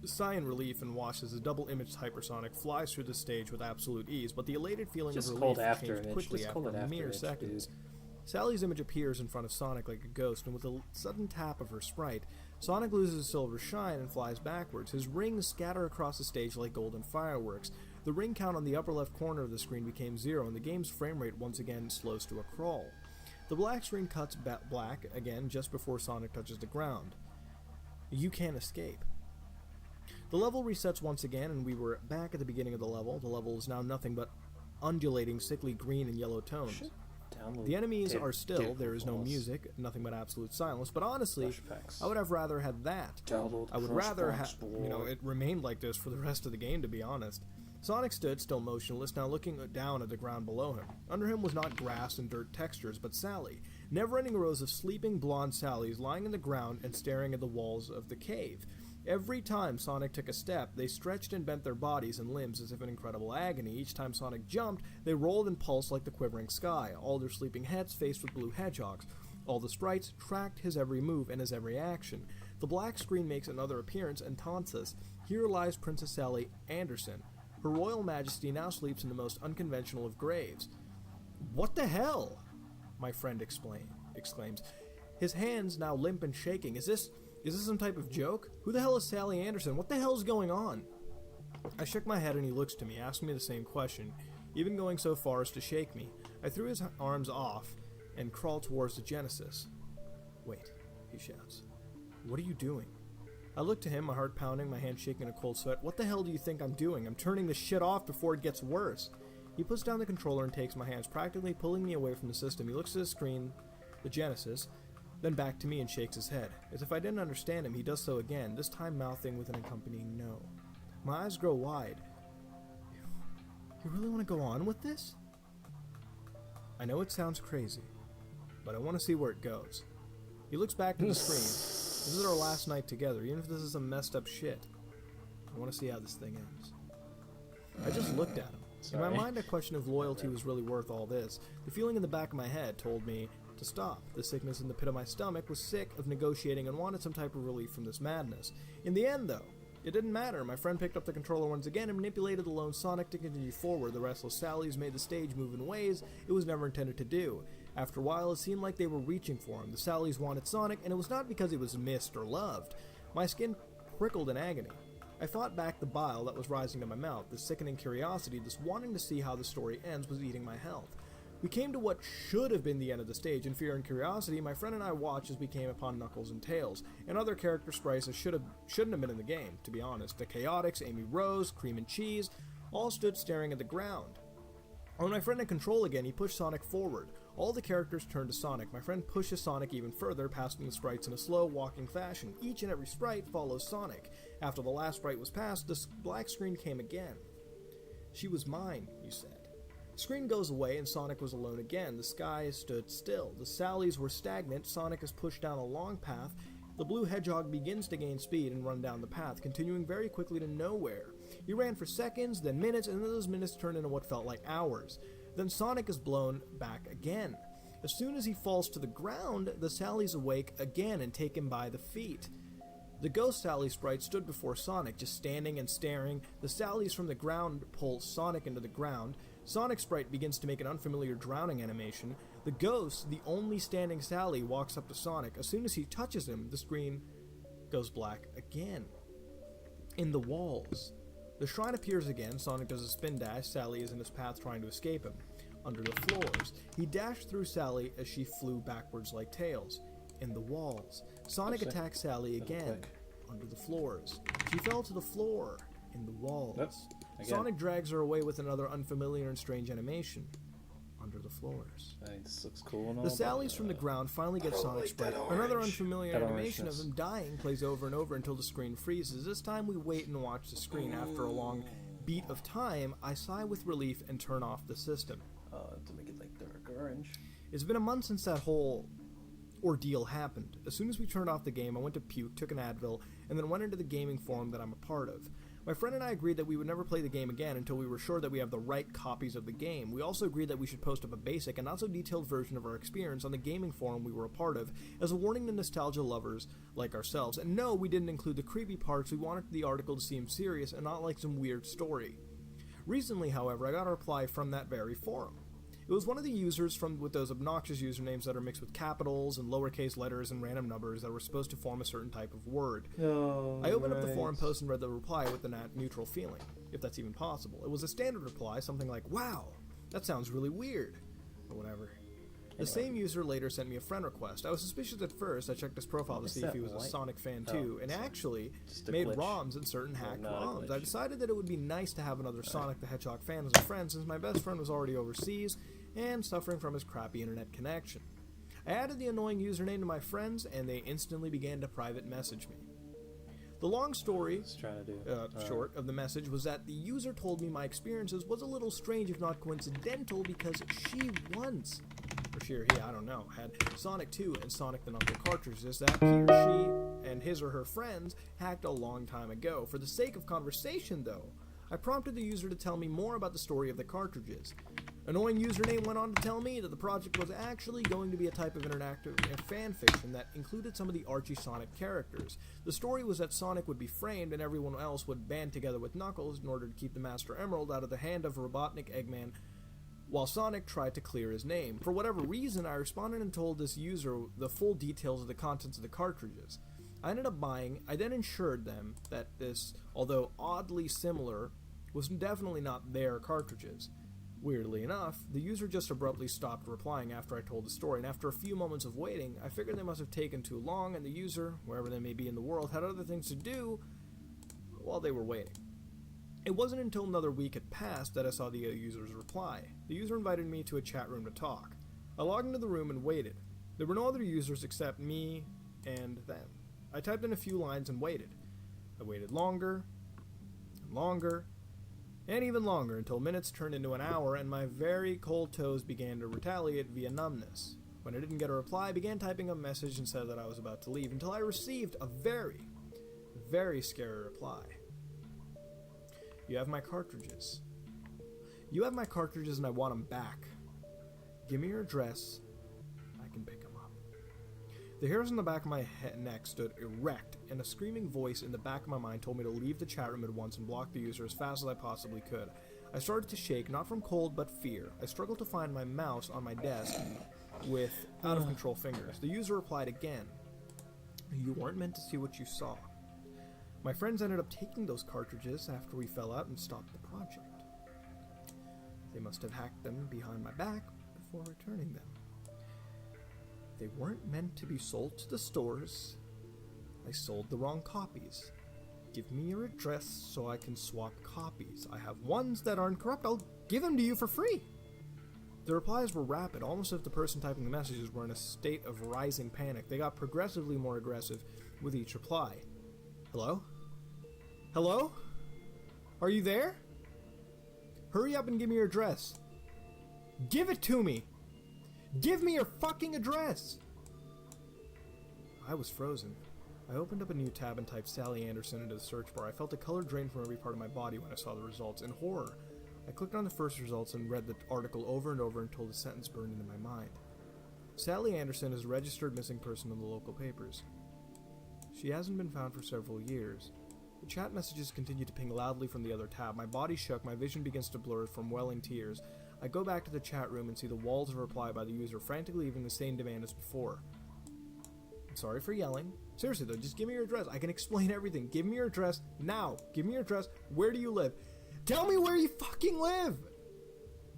sigh in relief and watch as the double-imaged Hypersonic flies through the stage with absolute ease, but the elated feeling of relief changed quickly after mere seconds. Sally's image appears in front of Sonic like a ghost, and with a sudden tap of her sprite, Sonic loses his silver shine and flies backwards. His rings scatter across the stage like golden fireworks. The ring count on the upper left corner of the screen became 0, and the game's frame rate once again slows to a crawl. The black screen cuts black again just before Sonic touches the ground. You can't escape. The level resets once again, and we were back at the beginning of the level. The level is now nothing but undulating, sickly green and yellow tones. The enemies are still, there is no music, nothing but absolute silence, but honestly, I would have rather had that. I would rather have, it remained like this for the rest of the game, to be honest. Sonic stood, still motionless, now looking down at the ground below him. Under him was not grass and dirt textures, but Sally. Never-ending rows of sleeping blonde Sallys lying on the ground and staring at the walls of the cave. Every time Sonic took a step, they stretched and bent their bodies and limbs as if in incredible agony. Each time Sonic jumped, they rolled and pulsed like the quivering sky, all their sleeping heads faced with blue hedgehogs. All the sprites tracked his every move and his every action. The black screen makes another appearance and taunts us. Here lies Princess Sally Anderson. Her royal majesty now sleeps in the most unconventional of graves. What the hell? My friend exclaims. His hands now limp and shaking. Is this some type of joke? Who the hell is Sally Anderson? What the hell is going on? I shook my head and he looks to me, asking me the same question, even going so far as to shake me. I threw his arms off and crawled towards the Genesis. Wait, he shouts. What are you doing? I look to him, my heart pounding, my hand shaking in a cold sweat. What the hell do you think I'm doing? I'm turning this shit off before it gets worse. He puts down the controller and takes my hands, practically pulling me away from the system. He looks at the screen, the Genesis, then back to me and shakes his head. As if I didn't understand him, he does so again, this time mouthing with an accompanying no. My eyes grow wide. You really want to go on with this? I know it sounds crazy, but I want to see where it goes. He looks back to the screen. This is our last night together, even if this is some messed up shit. I want to see how this thing ends. I just looked at him. In my mind, a question of loyalty was really worth all this. The feeling in the back of my head told me to stop. The sickness in the pit of my stomach was sick of negotiating and wanted some type of relief from this madness. In the end, though, it didn't matter. My friend picked up the controller once again and manipulated the lone Sonic to continue forward. The restless Sallys made the stage move in ways it was never intended to do. After a while, it seemed like they were reaching for him. The Sallys wanted Sonic, and it was not because he was missed or loved. My skin prickled in agony. I fought back the bile that was rising to my mouth. This sickening curiosity, this wanting to see how the story ends, was eating my health. We came to what should have been the end of the stage. In fear and curiosity, my friend and I watched as we came upon Knuckles and Tails, and other character sprites that shouldn't have been in the game, to be honest. The Chaotix, Amy Rose, Cream and Cheese, all stood staring at the ground. When my friend had control again, he pushed Sonic forward. All the characters turned to Sonic. My friend pushes Sonic even further, passing the sprites in a slow, walking fashion. Each and every sprite follows Sonic. After the last sprite was passed, the black screen came again. She was mine, you said. The screen goes away and Sonic was alone again. The sky stood still. The Sallys were stagnant. Sonic is pushed down a long path. The blue hedgehog begins to gain speed and run down the path, continuing very quickly to nowhere. He ran for seconds, then minutes, and then those minutes turned into what felt like hours. Then Sonic is blown back again. As soon as he falls to the ground, the Sallys awake again and take him by the feet. The Ghost Sally sprite stood before Sonic, just standing and staring. The Sallys from the ground pull Sonic into the ground. Sonic sprite begins to make an unfamiliar drowning animation. The Ghost, the only standing Sally, walks up to Sonic. As soon as he touches him, the screen goes black again. In the walls. The shrine appears again. Sonic does a spin dash. Sally is in his path trying to escape him. Under the floors. He dashed through Sally as she flew backwards like Tails. In the walls. Sonic attacks Sally again. Under the floors. She fell to the floor. In the walls. Sonic drags her away with another unfamiliar and strange animation. Under the floors. This looks cool and all. The Sallys from the ground finally get Sonic's sprite. Another unfamiliar animation of him dying plays over and over until the screen freezes. This time we wait and watch the screen. After a long beat of time, I sigh with relief and turn off the system. To make it like dark orange. It's been a month since that whole ordeal happened. As soon as we turned off the game, I went to puke, took an Advil, and then went into the gaming forum that I'm a part of. My friend and I agreed that we would never play the game again until we were sure that we have the right copies of the game. We also agreed that we should post up a basic and not so detailed version of our experience on the gaming forum we were a part of, as a warning to nostalgia lovers like ourselves. And no, we didn't include the creepy parts. We wanted the article to seem serious and not like some weird story. Recently, however, I got a reply from that very forum. It was one of the users with those obnoxious usernames that are mixed with capitals and lowercase letters and random numbers that were supposed to form a certain type of word. I opened up the forum post and read the reply with a neutral feeling, if that's even possible. It was a standard reply, something like, "Wow, that sounds really weird," or whatever. The same user later sent me a friend request. I was suspicious at first. I checked his profile to see if he was a Sonic fan too, and actually made ROMs and certain hacked ROMs. I decided that it would be nice to have another Sonic the Hedgehog fan as a friend, since my best friend was already overseas and suffering from his crappy internet connection. I added the annoying username to my friends, and they instantly began to private message me. The long story, short of the message, was that the user told me my experiences was a little strange, if not coincidental, because she once, or she or he, I don't know, had Sonic 2 and Sonic the Knuckle cartridges that he or she and his or her friends hacked a long time ago. For the sake of conversation, though, I prompted the user to tell me more about the story of the cartridges. Annoying username went on to tell me that the project was actually going to be a type of interactive fan fiction that included some of the Archie Sonic characters. The story was that Sonic would be framed and everyone else would band together with Knuckles in order to keep the Master Emerald out of the hand of Robotnik Eggman, while Sonic tried to clear his name. For whatever reason, I responded and told this user the full details of the contents of the cartridges. I ended up buying. I then assured them that this, although oddly similar, was definitely not their cartridges. Weirdly enough, the user just abruptly stopped replying after I told the story, and after a few moments of waiting, I figured they must have taken too long, and the user, wherever they may be in the world, had other things to do while they were waiting. It wasn't until another week had passed that I saw the user's reply. The user invited me to a chat room to talk. I logged into the room and waited. There were no other users except me and them. I typed in a few lines and waited. I waited longer, and longer, and even longer, until minutes turned into an hour and my very cold toes began to retaliate via numbness. When I didn't get a reply, I began typing a message and said that I was about to leave, until I received a very, very scary reply. You have my cartridges. You have my cartridges and I want them back. Give me your address. I can pick them up. The hairs on the back of my neck stood erect, and a screaming voice in the back of my mind told me to leave the chat room at once and block the user as fast as I possibly could. I started to shake, not from cold, but fear. I struggled to find my mouse on my desk with out-of-control fingers. The user replied again. You weren't meant to see what you saw. My friends ended up taking those cartridges after we fell out and stopped the project. They must have hacked them behind my back before returning them. They weren't meant to be sold to the stores. I sold the wrong copies. Give me your address so I can swap copies. I have ones that aren't corrupt. I'll give them to you for free. The replies were rapid, almost as if the person typing the messages were in a state of rising panic. They got progressively more aggressive with each reply. Hello? Hello? Are you there? Hurry up and give me your address. Give it to me! Give me your fucking address! I was frozen. I opened up a new tab and typed Sally Anderson into the search bar. I felt a color drain from every part of my body when I saw the results. In horror, I clicked on the first results and read the article over and over until the sentence burned into my mind. Sally Anderson is a registered missing person in the local papers. She hasn't been found for several years. The chat messages continue to ping loudly from the other tab. My body shook, my vision begins to blur from welling tears. I go back to the chat room and see the walls of reply by the user frantically leaving the same demand as before. I'm sorry for yelling. Seriously though, just give me your address. I can explain everything. Give me your address now. Give me your address. Where do you live? Tell me where you fucking live!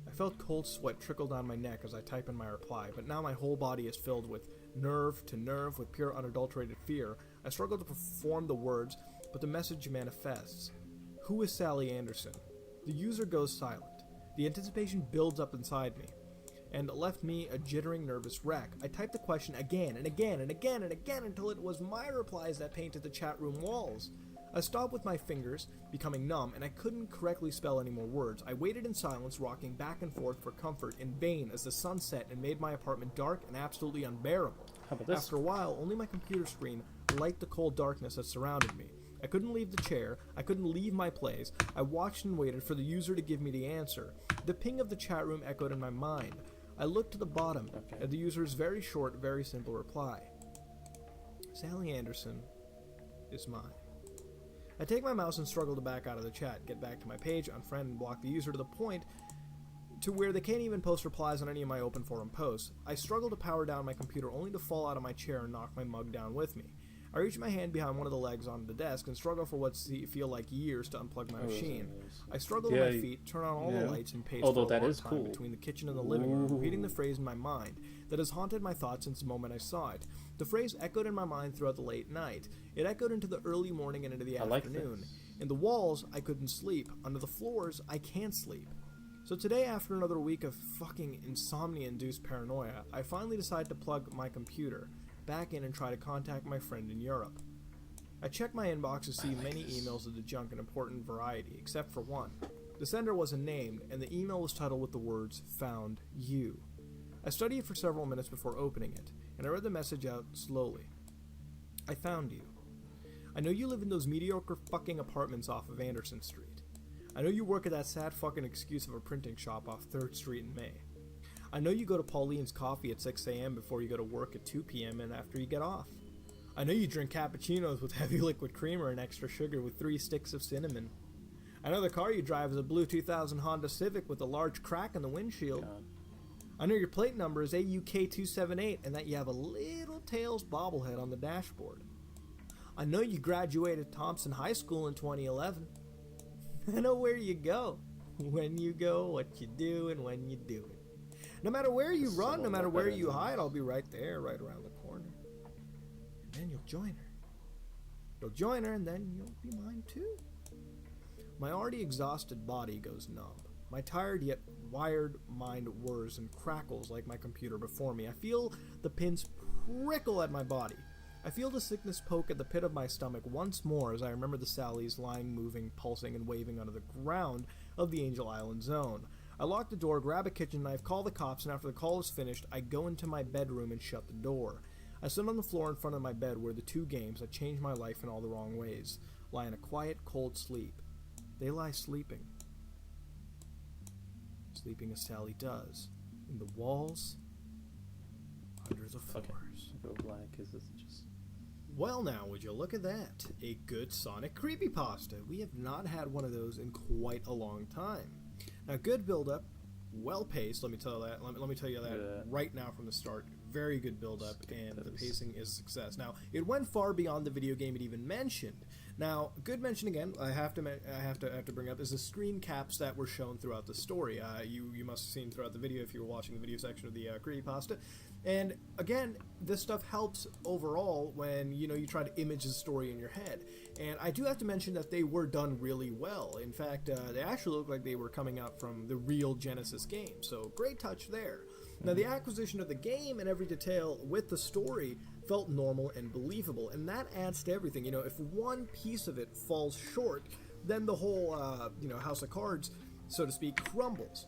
I felt cold sweat trickle down my neck as I type in my reply, but now my whole body is filled with nerve to nerve with pure unadulterated fear. I struggle to perform the words, but the message manifests. Who is Sally Anderson? The user goes silent. The anticipation builds up inside me, and left me a jittering, nervous wreck. I typed the question again and again and again and again until it was my replies that painted the chat room walls. I stopped with my fingers, becoming numb, and I couldn't correctly spell any more words. I waited in silence, rocking back and forth for comfort, in vain as the sun set and made my apartment dark and absolutely unbearable. How about this? After a while, only my computer screen lighted the cold darkness that surrounded me. I couldn't leave the chair. I couldn't leave my place. I watched and waited for the user to give me the answer. The ping of the chat room echoed in my mind. I looked to the bottom at the user's very short, very simple reply. Sally Anderson is mine. I take my mouse and struggle to back out of the chat, get back to my page, unfriend and block the user to the point to where they can't even post replies on any of my open forum posts. I struggle to power down my computer only to fall out of my chair and knock my mug down with me. I reach my hand behind one of the legs onto the desk and struggle for what feel like years to unplug my machine. I struggle to my feet, turn on all the lights, and pace for a long time between the kitchen and the living room, repeating the phrase in my mind that has haunted my thoughts since the moment I saw it. The phrase echoed in my mind throughout the late night. It echoed into the early morning and into the afternoon. In the walls, I couldn't sleep. Under the floors, I can't sleep. So today, after another week of fucking insomnia-induced paranoia, I finally decide to plug my computer back in and try to contact my friend in Europe. I check my inbox to see many emails of the junk and important variety, except for one. The sender wasn't named, and the email was titled with the words, "Found you." I studied it for several minutes before opening it, and I read the message out slowly. I found you. I know you live in those mediocre fucking apartments off of Anderson Street. I know you work at that sad fucking excuse of a printing shop off 3rd Street in May. I know you go to Pauline's Coffee at 6 a.m. before you go to work at 2 p.m. and after you get off. I know you drink cappuccinos with heavy liquid creamer and extra sugar with 3 sticks of cinnamon. I know the car you drive is a blue 2000 Honda Civic with a large crack in the windshield. I know your plate number is AUK278 and that you have a little Tails bobblehead on the dashboard. I know you graduated Thompson High School in 2011. I know where you go, when you go, what you do, and when you do it. No matter where you run, no matter where you hide, I'll be right there, right around the corner. And then you'll join her. You'll join her, and then you'll be mine too. My already exhausted body goes numb. My tired yet wired mind whirs and crackles like my computer before me. I feel the pins prickle at my body. I feel the sickness poke at the pit of my stomach once more as I remember the Sallys lying, moving, pulsing, and waving under the ground of the Angel Island zone. I lock the door, grab a kitchen knife, call the cops, and after the call is finished, I go into my bedroom and shut the door. I sit on the floor in front of my bed where the 2 games that changed my life in all the wrong ways lie in a quiet, cold sleep. They lie sleeping. Sleeping as Sally does. In the walls, under the floors. Go black, is this just... Well now, would you look at that? A good Sonic creepypasta. We have not had one of those in quite a long time. Now, good build-up, well-paced, let me tell you that. Let me tell you that right now from the start. Very good build-up, and the pacing is a success. Now, it went far beyond the video game it even mentioned. Now, good mention again. I have to bring up is the screen caps that were shown throughout the story. You must have seen throughout the video if you were watching the video section of the creepypasta. And again, this stuff helps overall when you try to image the story in your head. And I do have to mention that they were done really well. In fact, they actually look like they were coming out from the real Genesis game. So great touch there. Now, the acquisition of the game and every detail with the story felt normal and believable, and that adds to everything. If one piece of it falls short, then the whole, house of cards, so to speak, crumbles.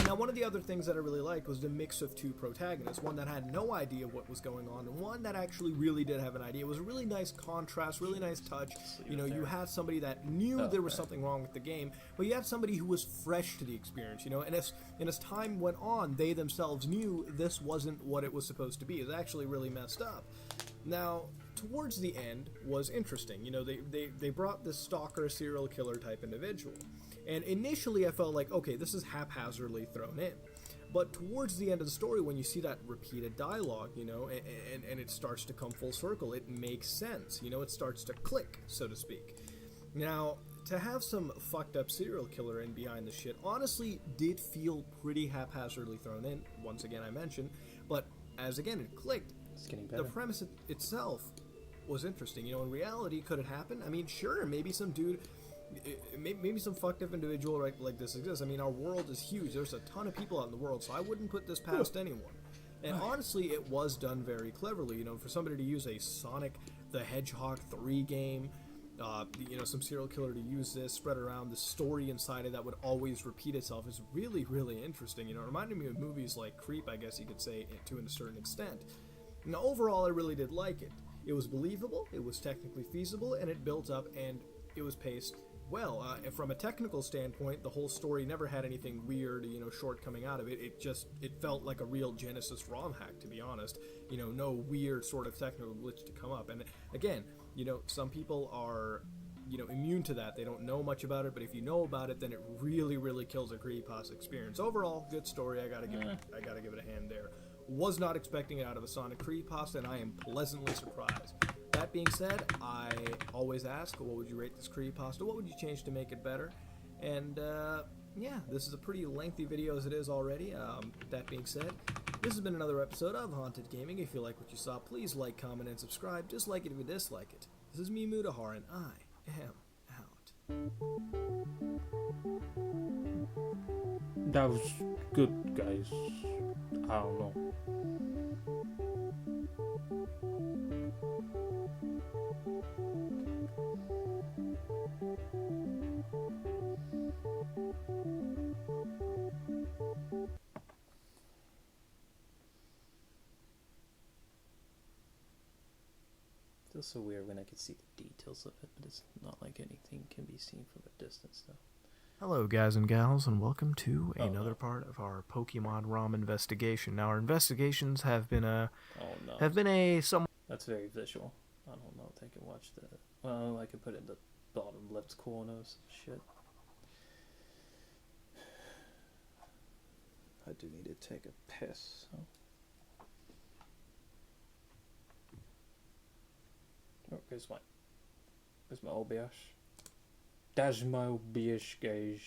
Now, one of the other things that I really liked was the mix of two protagonists, one that had no idea what was going on, and one that actually really did have an idea. It was a really nice contrast, really nice touch. You had somebody that knew there was something wrong with the game, but you had somebody who was fresh to the experience, and as time went on, they themselves knew this wasn't what it was supposed to be. It was actually really messed up. Now, towards the end was interesting. They brought this stalker, serial killer type individual. And initially I felt like, okay, this is haphazardly thrown in. But towards the end of the story, when you see that repeated dialogue, and it starts to come full circle, it makes sense. It starts to click, so to speak. Now, to have some fucked up serial killer in behind the shit honestly did feel pretty haphazardly thrown in. Once again, I mentioned. But as again, it clicked. It's getting better. The premise itself was interesting. In reality, could it happen? I mean, sure, maybe some dude... Maybe some fucked up individual like this exists. I mean, our world is huge. There's a ton of people out in the world, so I wouldn't put this past anyone. And honestly, it was done very cleverly. For somebody to use a Sonic the Hedgehog 3 game, some serial killer to use this, spread around the story inside it that would always repeat itself is really, really interesting. It reminded me of movies like Creep, I guess you could say, to a certain extent. Now, overall, I really did like it. It was believable, it was technically feasible, and it built up, and it was paced well. From a technical standpoint, the whole story never had anything weird, short coming out of it. It felt like a real Genesis ROM hack, to be honest. No weird sort of technical glitch to come up. And again, some people are, immune to that. They don't know much about it, but if you know about it, then it really, really kills a creepypasta experience. Overall, good story. I gotta give it a hand there. Was not expecting it out of a Sonic creepypasta, and I am pleasantly surprised. That being said, I always ask, what would you rate this creepypasta? What would you change to make it better? And yeah, this is a pretty lengthy video as it is already. That being said, this has been another episode of Haunted Gaming. If you like what you saw, please like, comment, and subscribe. Dislike it if you dislike it. This is me, Mudahar, and I am out. That was good, guys. I don't know. Feels so weird when I can see the details of it, but it's not like anything can be seen from a distance, though. Hello, guys and gals, and welcome to another part of our Pokemon ROM investigation. Now, our investigations have been somewhat... That's very visual. I don't know if I can watch that. Well, I can put it in the bottom left corner or some shit. I do need to take a piss, so... Oh, where's my OBS? That's my OBS, guys.